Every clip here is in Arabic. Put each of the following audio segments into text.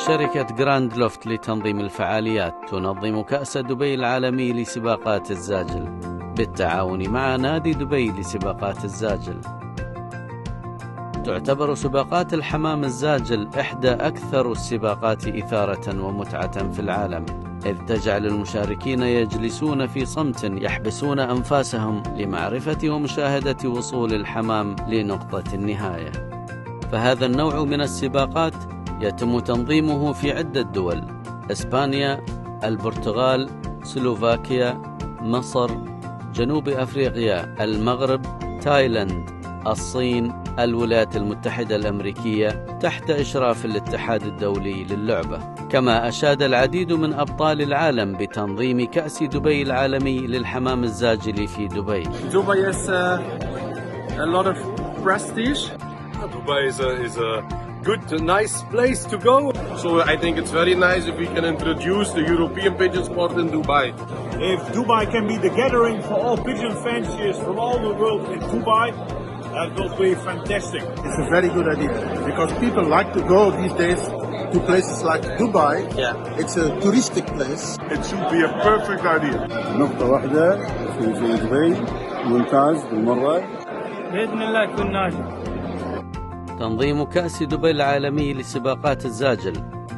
شركة جراند لوفت لتنظيم الفعاليات تنظم كأس دبي العالمي لسباقات الزاجل بالتعاون مع نادي دبي لسباقات الزاجل. تعتبر سباقات الحمام الزاجل إحدى أكثر السباقات إثارة ومتعة في العالم، إذ تجعل المشاركين يجلسون في صمت يحبسون أنفاسهم لمعرفة ومشاهدة وصول الحمام لنقطة النهاية. فهذا النوع من السباقات يتم تنظيمه في عدة دول: إسبانيا، البرتغال، سلوفاكيا، مصر، جنوب أفريقيا، المغرب، تايلاند، الصين، الولايات المتحدة الأمريكية، تحت إشراف الاتحاد الدولي للعبة. كما أشاد العديد من أبطال العالم بتنظيم كأس دبي العالمي للحمام الزاجل في دبي. Dubai is a lot of prestige. Dubai is a good, nice place to go. So I think it's very nice if we can introduce the European pigeon sport in Dubai. If Dubai can be the gathering for all pigeon fanciers from all the world in Dubai, that will be fantastic. It's a very good idea because people like to go these days to places like Dubai. Yeah. It's a touristic place. It should be a perfect idea. نقطة واحدة في دبي ممتاز بالمرة. بإذن الله يكون ناجح. تنظيم كأس دبي العالمي لسباقات الزاجل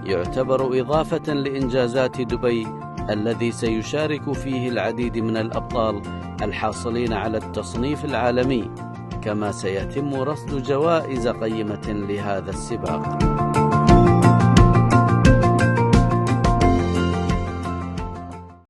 يعتبر إضافة لإنجازات دبي الذي سيشارك فيه العديد من الأبطال الحاصلين على التصنيف العالمي، كما سيتم رصد جوائز قيمة لهذا السباق.